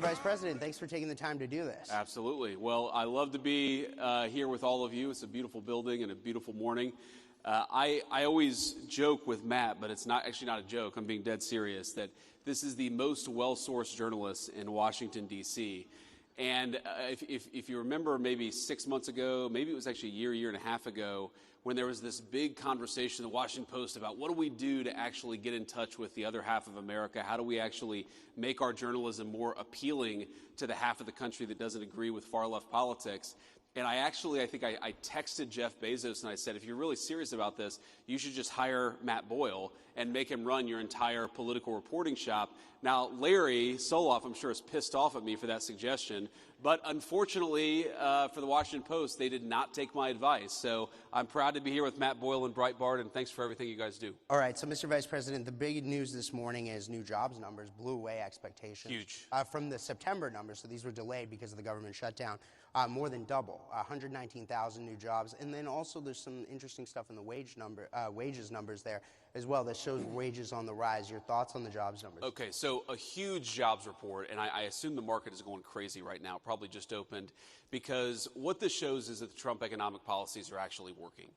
Vice President, thanks for taking the time to do this. Absolutely. Well, I love to be here with all of you. It's a beautiful building and a beautiful morning. I always joke with Matt, but it's actually not a joke. I'm being dead serious that this is the most well-sourced journalist in Washington, D.C. And if you remember maybe 6 months ago, maybe it was actually a year and a half ago, when there was this big conversation in the Washington Post about what do we do to actually get in touch with the other half of America? How do we actually make our journalism more appealing to the half of the country that doesn't agree with far-left politics? And I think I texted Jeff Bezos and I said, if you're really serious about this, you should just hire Matt Boyle and make him run your entire political reporting shop. Now, Larry Soloff, I'm sure, is pissed off at me for that suggestion. But unfortunately, for the Washington Post, they did not take my advice. So I'm proud to be here with Matt Boyle and Breitbart, and thanks for everything you guys do. All right. So, Mr. Vice President, the big news this morning is new jobs numbers blew away expectations. Huge. From the September numbers, so these were delayed because of the government shutdown, more than double, 119,000 new jobs. And then also there's some interesting stuff in the wages numbers there as well that shows wages on the rise. Your thoughts on the jobs numbers? Okay, so a huge jobs report, and I assume the market is going crazy right now. It probably just opened, because what this shows is that the Trump economic policies are actually working.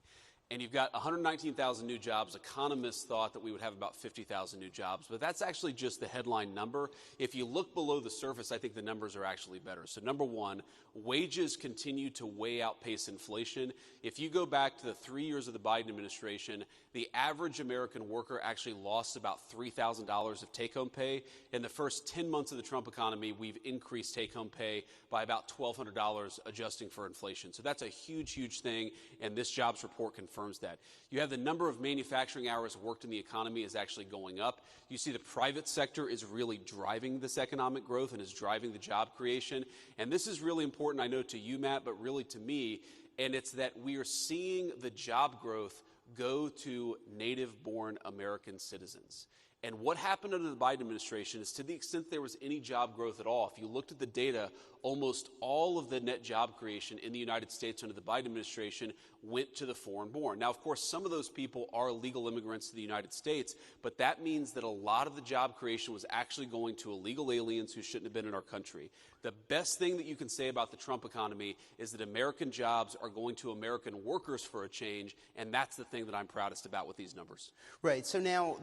And you've got 119,000 new jobs. Economists thought that we would have about 50,000 new jobs, but that's actually just the headline number. If you look below the surface, I think the numbers are actually better. So number one, wages continue to way outpace inflation. If you go back to the 3 years of the Biden administration, the average American worker actually lost about $3,000 of take-home pay. In the first 10 months of the Trump economy, we've increased take-home pay by about $1,200, adjusting for inflation. So that's a huge, huge thing, and this jobs report confirms that. You have the number of manufacturing hours worked in the economy is actually going up. You see the private sector is really driving this economic growth and is driving the job creation. And this is really important, I know, to you, Matt, but really to me, and it's that we are seeing the job growth go to native-born American citizens. And what happened under the Biden administration is, to the extent there was any job growth at all, if you looked at the data, almost all of the net job creation in the United States under the Biden administration went to the foreign-born. Now, of course, some of those people are legal immigrants to the United States, but that means that a lot of the job creation was actually going to illegal aliens who shouldn't have been in our country. The best thing that you can say about the Trump economy is that American jobs are going to American workers for a change, and that's the thing that I'm proudest about with these numbers. Right. So now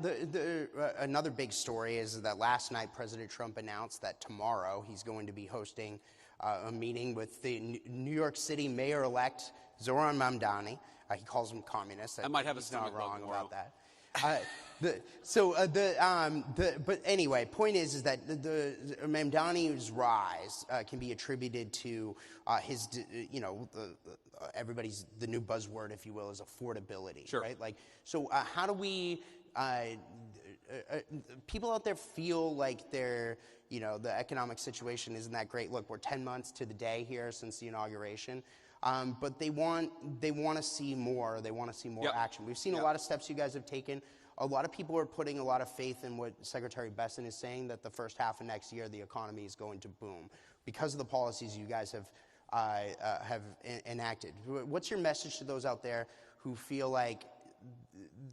another big story is that last night President Trump announced that tomorrow he's going to be hosting a meeting with the New York City mayor-elect Zohran Mamdani. He calls him communist. I might have a He's not wrong tomorrow. about that. But anyway, point is that the Mamdani's rise can be attributed to his, everybody's, the new buzzword, if you will, is affordability. Sure. Right? Like, so how do we, people out there feel like the economic situation isn't that great. Look, we're 10 months to the day here since the inauguration. But they want to see more. They want to see more Yep. action. We've seen a lot of steps you guys have taken. A lot of people are putting a lot of faith in what Secretary Besson is saying, that the first half of next year the economy is going to boom because of the policies you guys have enacted. What's your message to those out there who feel like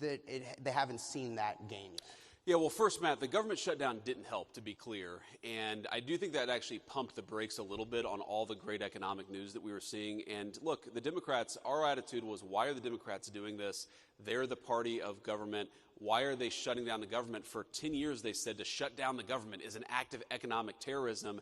they haven't seen that gain yet? Yeah, well, first, Matt, the government shutdown didn't help, to be clear. And I do think that actually pumped the brakes a little bit on all the great economic news that we were seeing. And look, the Democrats, our attitude was, why are the Democrats doing this? They're the party of government. Why are they shutting down the government? For 10 years, they said to shut down the government is an act of economic terrorism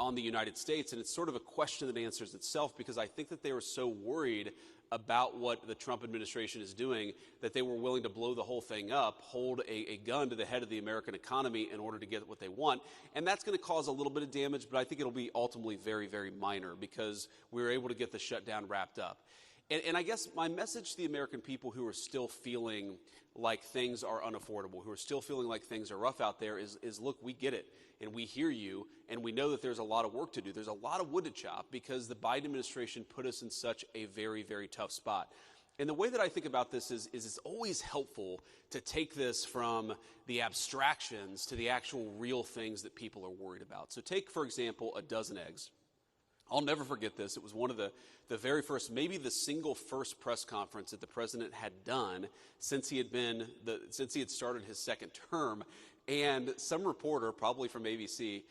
on the United States. And it's sort of a question that answers itself, because I think that they were so worried about what the Trump administration is doing that they were willing to blow the whole thing up, hold a gun to the head of the American economy in order to get what they want. And that's going to cause a little bit of damage, but I think it'll be ultimately very, very minor, because we were able to get the shutdown wrapped up. And I guess my message to the American people who are still feeling like things are unaffordable, who are still feeling like things are rough out there is look, we get it, and we hear you, and we know that there's a lot of work to do. There's a lot of wood to chop, because the Biden administration put us in such a very, very tough spot. And the way that I think about this is it's always helpful to take this from the abstractions to the actual real things that people are worried about. So take, for example, a dozen eggs. I'll never forget this. It was one of the very first, maybe the single first press conference that the president had done since he had started his second term. And some reporter, probably from ABC,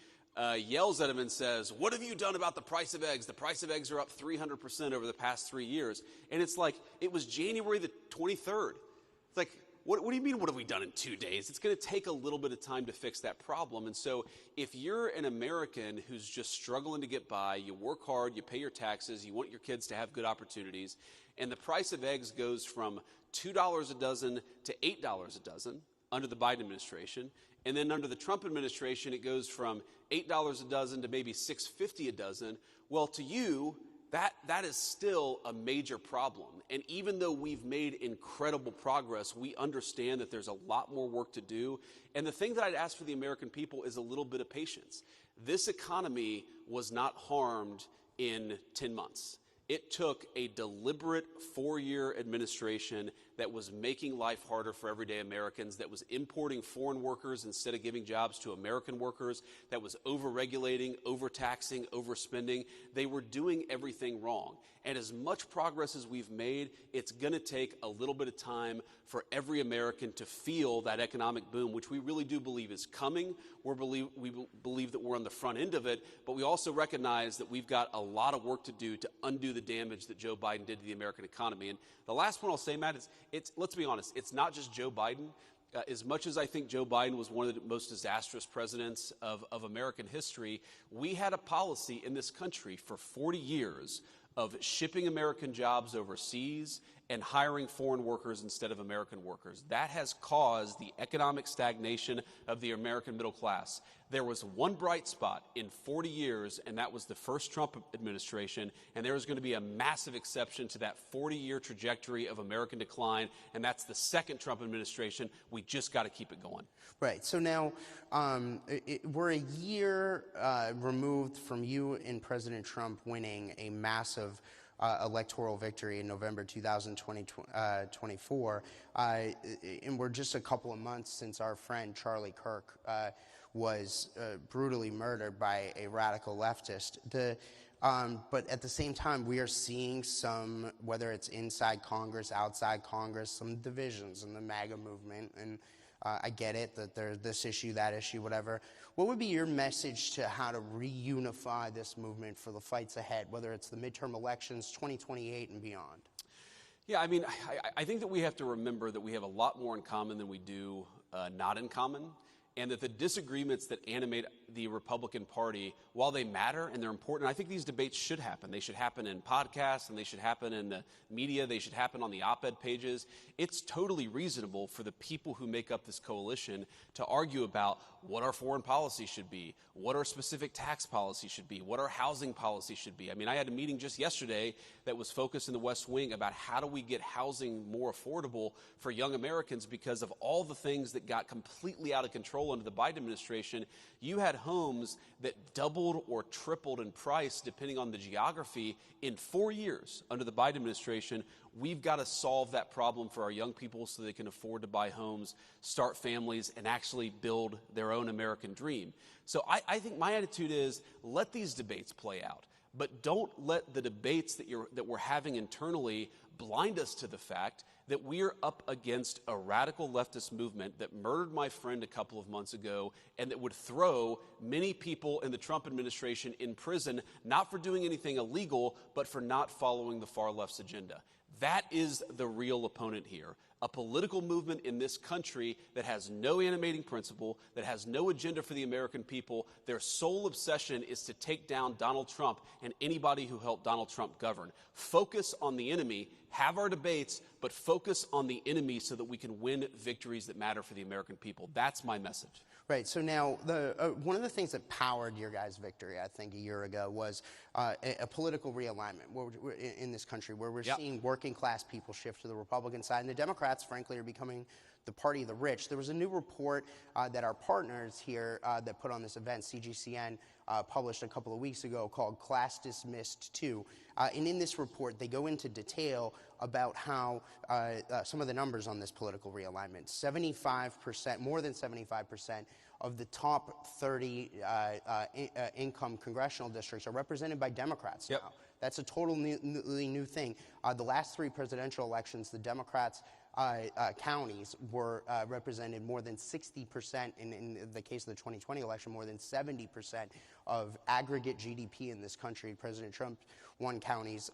yells at him and says, "What have you done about the price of eggs? The price of eggs are up 300% over the past 3 years." And it's like, it was January the 23rd. It's like, what do you mean, what have we done in 2 days? It's going to take a little bit of time to fix that problem. And so if you're an American who's just struggling to get by, you work hard, you pay your taxes, you want your kids to have good opportunities, and the price of eggs goes from $2 a dozen to $8 a dozen under the Biden administration, and then under the Trump administration, it goes from $8 a dozen to maybe $6.50 a dozen. Well, to you, that is still a major problem. And even though we've made incredible progress, we understand that there's a lot more work to do. And the thing that I'd ask for the American people is a little bit of patience. This economy was not harmed in 10 months. It took a deliberate 4-year administration that was making life harder for everyday Americans, that was importing foreign workers instead of giving jobs to American workers, that was over-regulating, overtaxing, overspending. They were doing everything wrong. And as much progress as we've made, it's going to take a little bit of time for every American to feel that economic boom, which we really do believe is coming. We believe that we're on the front end of it, but we also recognize that we've got a lot of work to do to undo the damage that Joe Biden did to the American economy. And the last one I'll say, Matt, is let's be honest, it's not just Joe Biden. As much as I think Joe Biden was one of the most disastrous presidents of American history, we had a policy in this country for 40 years of shipping American jobs overseas and hiring foreign workers instead of American workers. That has caused the economic stagnation of the American middle class. There was one bright spot in 40 years, and that was the first Trump administration, and there is going to be a massive exception to that 40-year trajectory of American decline, and that's the second Trump administration. We just got to keep it going. Right. So now we're a year removed from you and President Trump winning a massive electoral victory in November 2024. And we're just a couple of months since our friend Charlie Kirk was brutally murdered by a radical leftist. But at the same time, we are seeing some, whether it's inside Congress, outside Congress, some divisions in the MAGA movement. And I get it that there's this issue, that issue, whatever. What would be your message to how to reunify this movement for the fights ahead, whether it's the midterm elections, 2028 and beyond? Yeah, I mean, I think that we have to remember that we have a lot more in common than we do not in common, and that the disagreements that animate the Republican Party, while they matter and they're important, I think these debates should happen. They should happen in podcasts, and they should happen in the media. They should happen on the op-ed pages. It's totally reasonable for the people who make up this coalition to argue about what our foreign policy should be, what our specific tax policy should be, what our housing policy should be. I mean, I had a meeting just yesterday that was focused in the West Wing about how do we get housing more affordable for young Americans because of all the things that got completely out of control under the Biden administration. You had homes that doubled or tripled in price depending on the geography in 4 years under the Biden administration. We've got to solve that problem for our young people so they can afford to buy homes, start families, and actually build their own American dream. So I think my attitude is let these debates play out, but don't let the debates that we're having internally blind us to the fact that we're up against a radical leftist movement that murdered my friend a couple of months ago and that would throw many people in the Trump administration in prison, not for doing anything illegal, but for not following the far left's agenda. That is the real opponent here. A political movement in this country that has no animating principle, that has no agenda for the American people. Their sole obsession is to take down Donald Trump and anybody who helped Donald Trump govern. Focus on the enemy, have our debates, but focus on the enemy so that we can win victories that matter for the American people. That's my message. Right. So now, one of the things that powered your guys' victory, I think, a year ago was a political realignment in this country where we're seeing working class people shift to the Republican side, and the Democrats, frankly, are becoming the party of the rich. There was a new report that our partners here that put on this event, CGCN, published a couple of weeks ago called Class Dismissed 2. And in this report, they go into detail about how some of the numbers on this political realignment, 75%, more than 75% of the top 30 income congressional districts are represented by Democrats now. That's a totally new thing. The last three presidential elections, the Democrats counties were represented more than 60%, in the case of the 2020 election, more than 70% of aggregate GDP in this country. President Trump won counties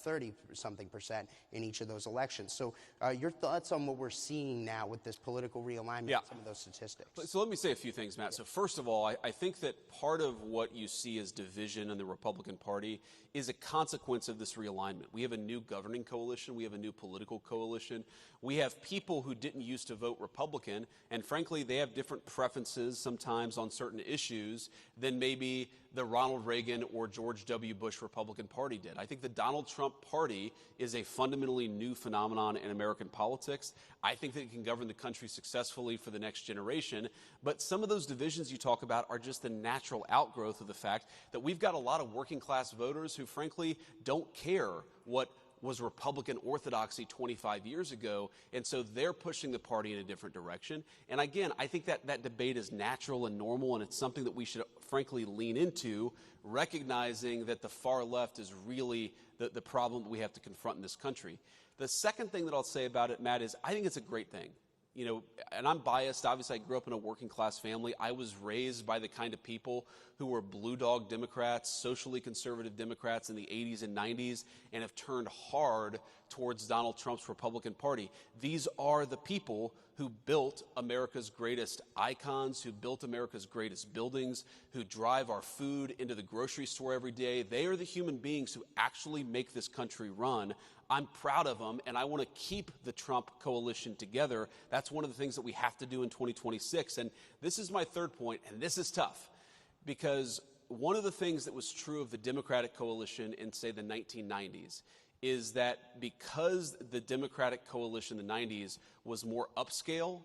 30-something% in each of those elections. So your thoughts on what we're seeing now with this political realignment, and some of those statistics? So let me say a few things, Matt. So first of all, I think that part of what you see as division in the Republican Party is a consequence of this realignment. We have a new governing coalition. We have a new political coalition. We have people who didn't used to vote Republican, and frankly, they have different preferences sometimes on certain issues than maybe the Ronald Reagan or George W. Bush Republican Party did. I think the Donald Trump Party is a fundamentally new phenomenon in American politics. I think that it can govern the country successfully for the next generation, but some of those divisions you talk about are just the natural outgrowth of the fact that we've got a lot of working class voters who frankly don't care what was Republican orthodoxy 25 years ago, and so they're pushing the party in a different direction. And again, I think that debate is natural and normal, and it's something that we should frankly lean into, recognizing that the far left is really the problem that we have to confront in this country. The second thing that I'll say about it, Matt, is I think it's a great thing. You know, and I'm biased. Obviously, I grew up in a working class family. I was raised by the kind of people who were blue dog Democrats, socially conservative Democrats in the 80s and 90s, and have turned hard towards Donald Trump's Republican Party. These are the people who built America's greatest icons, who built America's greatest buildings, who drive our food into the grocery store every day. They are the human beings who actually make this country run. I'm proud of them, and I want to keep the Trump coalition together. That's one of the things that we have to do in 2026. And this is my third point, and this is tough, because one of the things that was true of the Democratic coalition in, say, the 1990s is that because the Democratic coalition in the 90s was more upscale,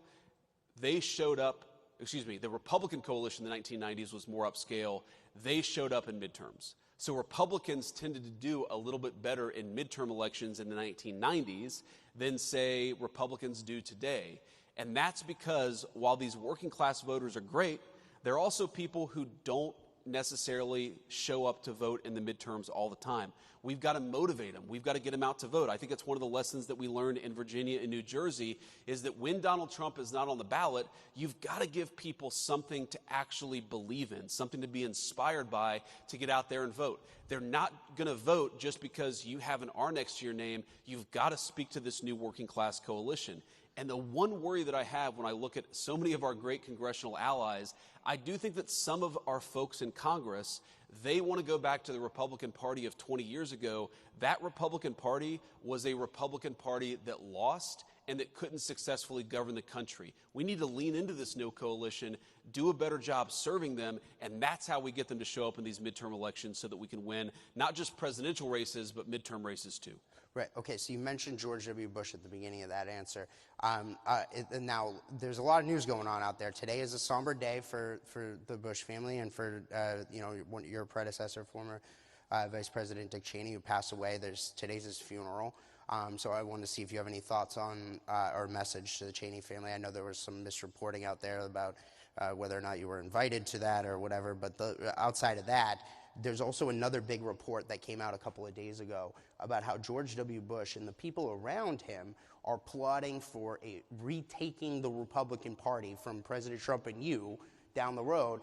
they showed up, the Republican coalition in the 1990s was more upscale, they showed up in midterms. So Republicans tended to do a little bit better in midterm elections in the 1990s than, say, Republicans do today. And that's because while these working class voters are great, they're also people who don't necessarily show up to vote in the midterms all the time. We've got to motivate them. We've got to get them out to vote. I think it's one of the lessons that we learned in Virginia and New Jersey is that when Donald Trump is not on the ballot, you've got to give people something to actually believe in, something to be inspired by to get out there and vote. They're not going to vote just because you have an R next to your name. You've got to speak to this new working class coalition. And the one worry that I have when I look at so many of our great congressional allies, I do think that some of our folks in Congress, they want to go back to the Republican Party of 20 years ago. That Republican Party was a Republican Party that lost and that couldn't successfully govern the country. We need to lean into this new coalition, do a better job serving them, and that's how we get them to show up in these midterm elections so that we can win not just presidential races, but midterm races too. Right. Okay. So you mentioned George W. Bush at the beginning of that answer. Now, there's a lot of news going on out there. Today is a somber day for the Bush family and for your predecessor, former Vice President Dick Cheney, who passed away. Today's his funeral. So I wanted to see if you have any thoughts on or message to the Cheney family. I know there was some misreporting out there about whether or not you were invited to that or whatever. But outside of that, there's also another big report that came out a couple of days ago about how George W. Bush and the people around him are plotting for retaking the Republican Party from President Trump and you down the road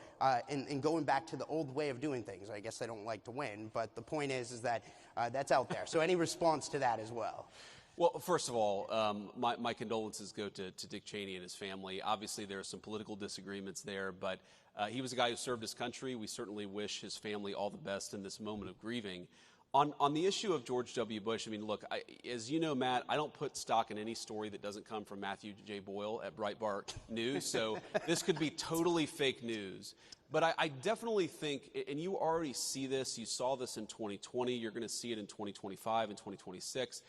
and going back to the old way of doing things. I guess they don't like to win, but the point is that that's out there. So any response to that as well? Well, first of all, my condolences go to Dick Cheney and his family. Obviously, there are some political disagreements there, but he was a guy who served his country. We certainly wish his family all the best in this moment of grieving. On the issue of George W. Bush, I mean, look, as you know, Matt, I don't put stock in any story that doesn't come from Matthew J. Boyle at Breitbart News, so this could be totally fake news. But I definitely think, and you already see this, you saw this in 2020, you're going to see it in 2025 and 2026,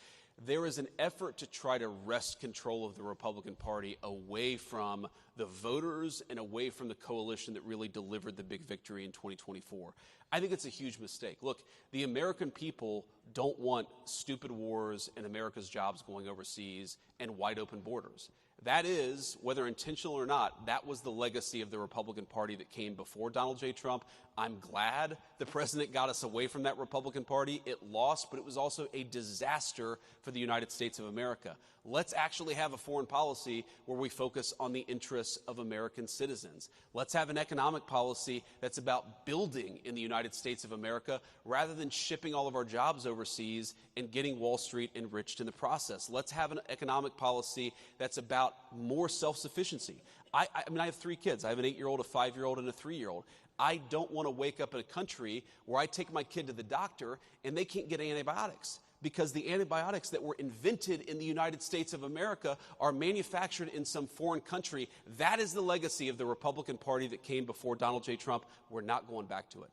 there is an effort to try to wrest control of the Republican Party away from the voters and away from the coalition that really delivered the big victory in 2024. I think it's a huge mistake. Look, the American people don't want stupid wars and America's jobs going overseas and wide open borders. That is, whether intentional or not, that was the legacy of the Republican Party that came before Donald J. Trump. I'm glad the president got us away from that Republican Party. It lost, but it was also a disaster for the United States of America. Let's actually have a foreign policy where we focus on the interests of American citizens. Let's have an economic policy that's about building in the United States of America rather than shipping all of our jobs overseas and getting Wall Street enriched in the process. Let's have an economic policy that's about more self-sufficiency. I mean, I have 3 kids. I have an 8-year-old, a 5-year-old, and a 3-year-old. I don't want to wake up in a country where I take my kid to the doctor and they can't get antibiotics, because the antibiotics that were invented in the United States of America are manufactured in some foreign country. That is the legacy of the Republican Party that came before Donald J. Trump. We're not going back to it.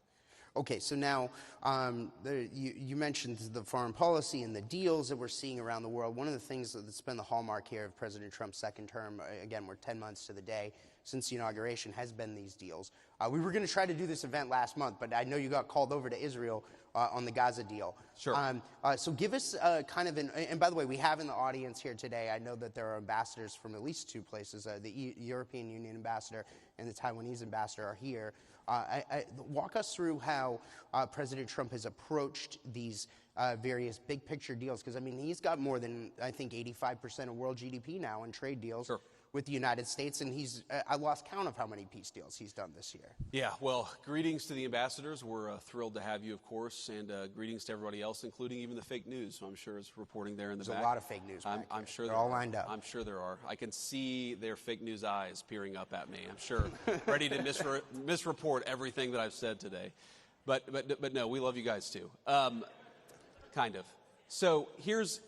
Okay, so now you mentioned the foreign policy and the deals that we're seeing around the world. One of the things that's been the hallmark here of President Trump's second term, again, we're 10 months to the day since the inauguration, has been these deals. We were going to try to do this event last month, but I know you got called over to Israel on the Gaza deal. Sure. So give us kind of and by the way, we have in the audience here today, I know that there are ambassadors from at least 2 places. The European Union ambassador and the Taiwanese ambassador are here. Walk us through how President Trump has approached these various big picture deals, because I mean, he's got more than, I think, 85% of world GDP now in trade deals. Sure. With the United States, and I lost count of how many peace deals he's done this year. Yeah, well, greetings to the ambassadors. We're thrilled to have you, of course, and greetings to everybody else, including even the fake news, I'm sure is reporting there in the back. There's a lot of fake news back I'm sure they're all lined up. I'm sure there are. I can see their fake news eyes peering up at me, I'm sure, ready to misreport everything that I've said today. But no, we love you guys too. Kind of. So here's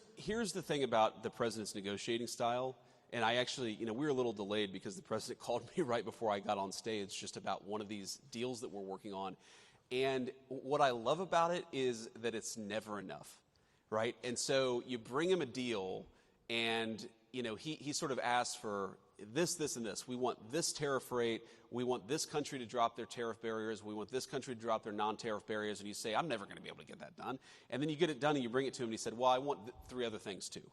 the thing about the president's negotiating style. And I actually, we were a little delayed because the president called me right before I got on stage just about one of these deals that we're working on. And what I love about it is that it's never enough, right? And so you bring him a deal and, he sort of asks for this, and this. We want this tariff rate. We want this country to drop their tariff barriers. We want this country to drop their non-tariff barriers. And you say, I'm never going to be able to get that done. And then you get it done and you bring it to him and he said, well, I want 3 other things too.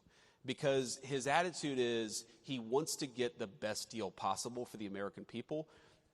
Because his attitude is he wants to get the best deal possible for the American people.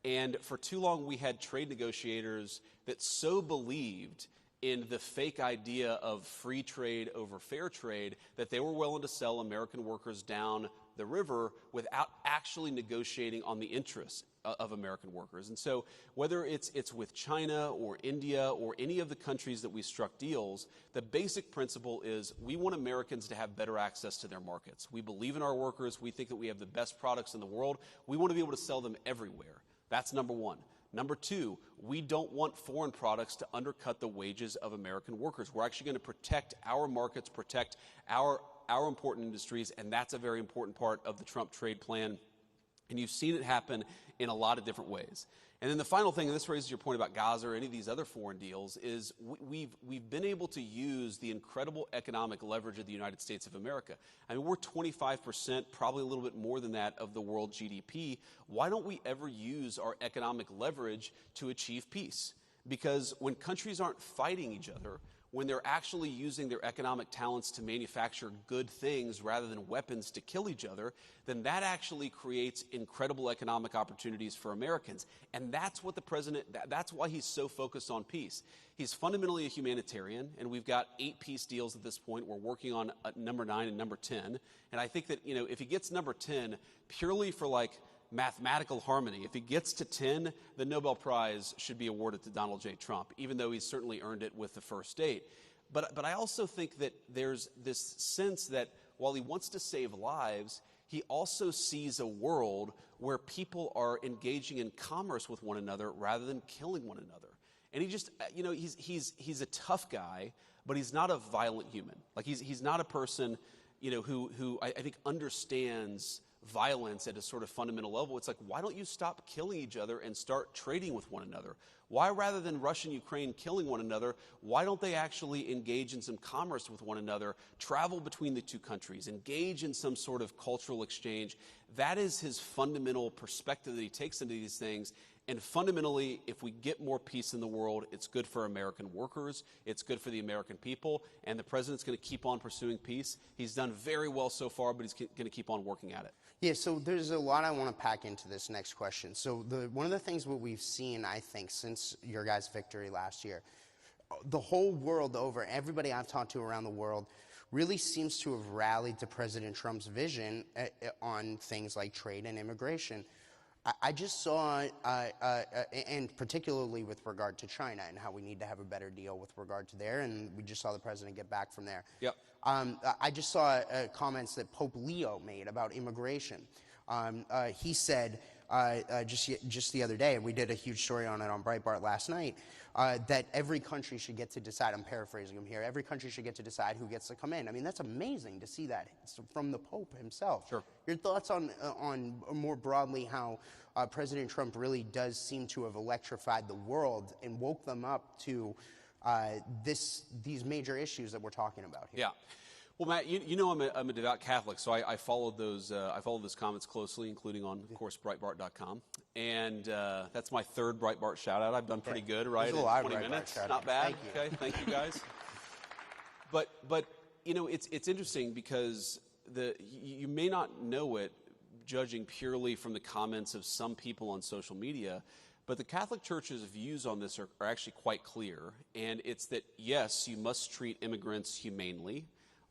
And for too long, we had trade negotiators that so believed in the fake idea of free trade over fair trade that they were willing to sell American workers down the river without actually negotiating on the interests of American workers. And so whether it's with China or India or any of the countries that we struck deals, the basic principle is we want Americans to have better access to their markets. We believe in our workers. We think that we have the best products in the world. We want to be able to sell them everywhere. That's number 1. Number 2, we don't want foreign products to undercut the wages of American workers. We're actually going to protect our markets, protect our important industries, and that's a very important part of the Trump trade plan. And you've seen it happen in a lot of different ways. And then the final thing, and this raises your point about Gaza or any of these other foreign deals, is we've been able to use the incredible economic leverage of the United States of America. I mean, we're 25%, probably a little bit more than that, of the world GDP. Why don't we ever use our economic leverage to achieve peace? Because when countries aren't fighting each other, when they're actually using their economic talents to manufacture good things rather than weapons to kill each other, then that actually creates incredible economic opportunities for Americans. And that's what the president, that's why he's so focused on peace. He's fundamentally a humanitarian, and we've got 8 peace deals at this point. We're working on number 9 and number 10. And I think that, if he gets number 10 purely for mathematical harmony, if he gets to 10, the Nobel Prize should be awarded to Donald J. Trump, even though he's certainly earned it with the first 8. But I also think that there's this sense that while he wants to save lives, he also sees a world where people are engaging in commerce with one another rather than killing one another. And he just, he's a tough guy, but he's not a violent human. He's not a person, who I think understands violence at a sort of fundamental level. It's why don't you stop killing each other and start trading with one another? Why, rather than Russia and Ukraine killing one another, why don't they actually engage in some commerce with one another, travel between the 2 countries, engage in some sort of cultural exchange? That is his fundamental perspective that he takes into these things. And fundamentally, if we get more peace in the world, it's good for American workers, it's good for the American people, and the president's going to keep on pursuing peace. He's done very well so far, but he's going to keep on working at it. Yeah, so there's a lot I want to pack into this next question. So one of the things what we've seen, I think, since your guys' victory last year, the whole world over, everybody I've talked to around the world really seems to have rallied to President Trump's vision on things like trade and immigration. I just saw, and particularly with regard to China and how we need to have a better deal with regard to there, and we just saw the president get back from there. Yep. I just saw comments that Pope Leo made about immigration. He said just the other day, and we did a huge story on it on Breitbart last night, that every country should get to decide, I'm paraphrasing him here, every country should get to decide who gets to come in. I mean, that's amazing to see that from the Pope himself. Sure. Your thoughts on more broadly how President Trump really does seem to have electrified the world and woke them up to these major issues that we're talking about here? Yeah. Well, Matt, you know I'm a devout Catholic, so I followed those comments closely, including on, of course, Breitbart.com. And that's my third Breitbart shout-out. I've done pretty good, right? There's a lot of 20 Breitbart minutes. shout-outs. Not bad. Thank you. Okay, thank you, guys. But you know, it's interesting because you may not know it, judging purely from the comments of some people on social media, but the Catholic Church's views on this are actually quite clear. And it's that, yes, you must treat immigrants humanely.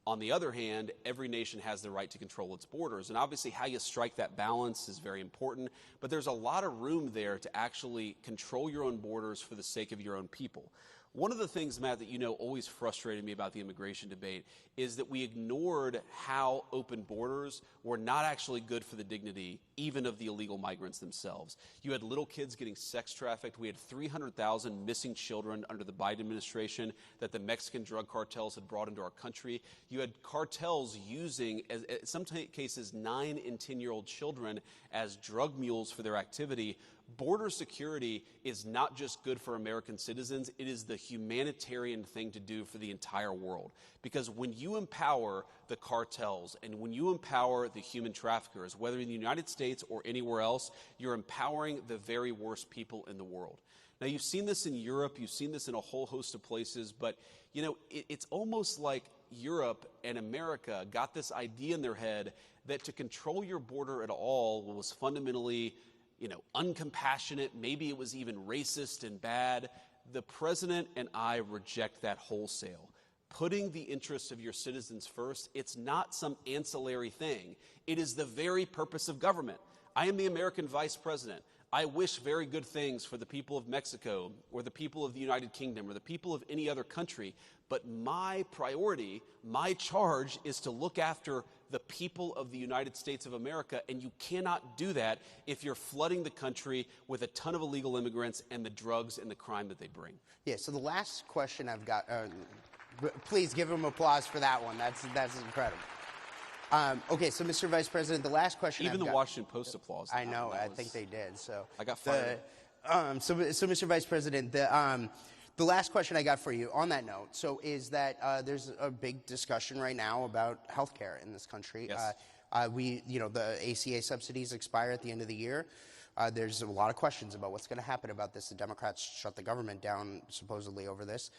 On the other hand, every nation has the right to control its borders. And obviously how you strike that balance is very important. But there's a lot of room there to actually control your own borders for the sake of your own people. One of the things, Matt, that you know always frustrated me about the immigration debate is that we ignored how open borders were not actually good for the dignity even of the illegal migrants themselves. You had little kids getting sex trafficked. We had 300,000 missing children under the Biden administration that the Mexican drug cartels had brought into our country. You had cartels using, in some cases, 9 and 10-year-old children as drug mules for their activity. Border security is not just good for American citizens, it is the humanitarian thing to do for the entire world. Because when you empower the cartels and when you empower the human traffickers, whether in the United States or anywhere else, you're empowering the very worst people in the world. Now, you've seen this in Europe, you've seen this in a whole host of places, but you know, it's almost like Europe and America got this idea in their head that to control your border at all was fundamentally, you know, uncompassionate, maybe it was even racist and bad. The president and I reject that wholesale. Putting the interests of your citizens first, it's not some ancillary thing. It is the very purpose of government. I am the American vice president. I wish very good things for the people of Mexico or the people of the United Kingdom or the people of any other country. But my priority, my charge is to look after the people of the United States of America, and you cannot do that if you're flooding the country with a ton of illegal immigrants and the drugs and the crime that they bring. Yeah, so the last question I've got, please give him applause for that one. That's incredible. Okay, so Mr. Vice President, the last question Even the Washington Post applause. I know, I think they did. So I got fired. So Mr. Vice President, the last question I got for you on that note, so is that there's a big discussion right now about health care in this country. Yes. The ACA subsidies expire at the end of the year. There's a lot of questions about what's going to happen about this. The Democrats shut the government down supposedly over this.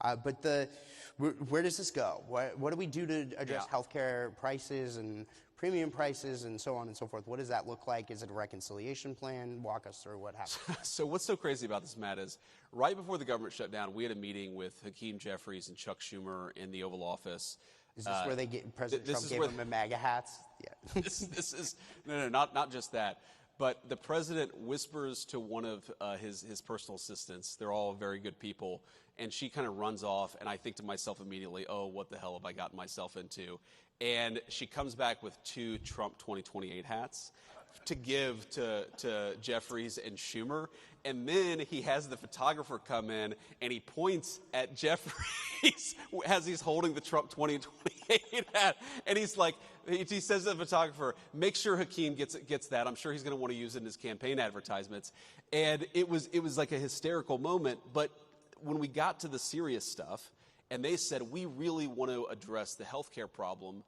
But where does this go? What do we do to address healthcare prices and premium prices and so on and so forth? What does that look like? Is it a reconciliation plan? Walk us through what happened. So what's so crazy about this, Matt, is right before the government shut down, we had a meeting with Hakeem Jeffries and Chuck Schumer in the Oval Office. Is this where President Trump gave them the MAGA hats? Yeah. This is not just that. But the president whispers to one of his personal assistants. They're all very good people. And she kind of runs off, and I think to myself immediately, oh, what the hell have I gotten myself into? And she comes back with 2 Trump 2028 hats to give to Jeffries and Schumer. And then he has the photographer come in, and he points at Jeffries as he's holding the Trump 2028 hat. And he's like, he says to the photographer, make sure Hakeem gets that. I'm sure he's going to want to use it in his campaign advertisements. And it was like a hysterical moment. But when we got to the serious stuff, and they said, we really want to address the healthcare problem,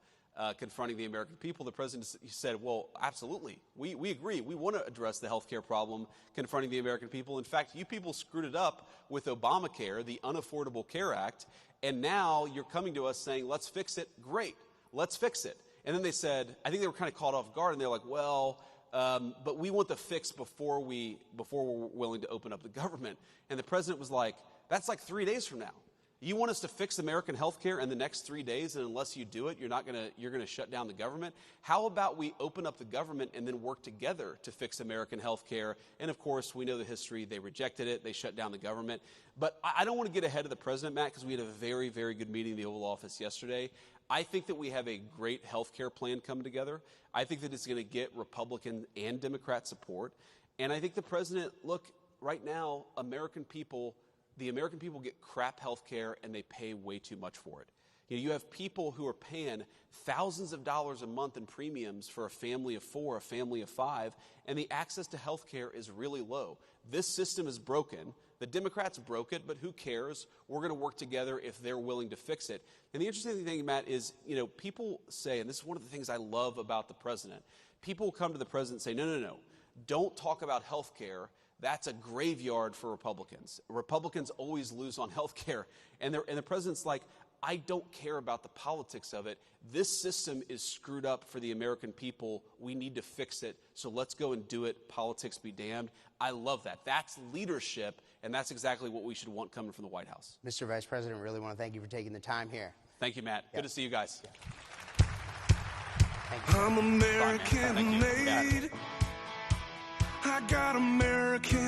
confronting the American people, the president said, well, absolutely. We agree. We want to address the health care problem confronting the American people. In fact, you people screwed it up with Obamacare, the Unaffordable Care Act, and now you're coming to us saying, let's fix it. Great. Let's fix it. And then they said, I think they were kind of caught off guard, and they're like, well, but we want the fix before we're willing to open up the government. And the president was like, that's like 3 days from now. You want us to fix American health care in the next 3 days, and unless you do it, you're going to shut down the government? How about we open up the government and then work together to fix American health care? And of course, we know the history. They rejected it. They shut down the government. But I don't want to get ahead of the president, Matt, because we had a very, very good meeting in the Oval Office yesterday. I think that we have a great health care plan coming together. I think that it's going to get Republican and Democrat support. And I think the president, look, right now, the American people get crap health care, and they pay way too much for it. You have people who are paying thousands of dollars a month in premiums for a family of 4, a family of 5, and the access to health care is really low. This system is broken. The Democrats broke it, but who cares? We're going to work together if they're willing to fix it. And the interesting thing, Matt, is, people say, and this is one of the things I love about the president, people come to the president and say, no, don't talk about health care. That's a graveyard for Republicans. Republicans always lose on health care. And the president's like, I don't care about the politics of it. This system is screwed up for the American people. We need to fix it. So let's go and do it. Politics be damned. I love that. That's leadership, and that's exactly what we should want coming from the White House. Mr. Vice President, really want to thank you for taking the time here. Thank you, Matt. Good to see you guys. Thank you. I'm American made. I got American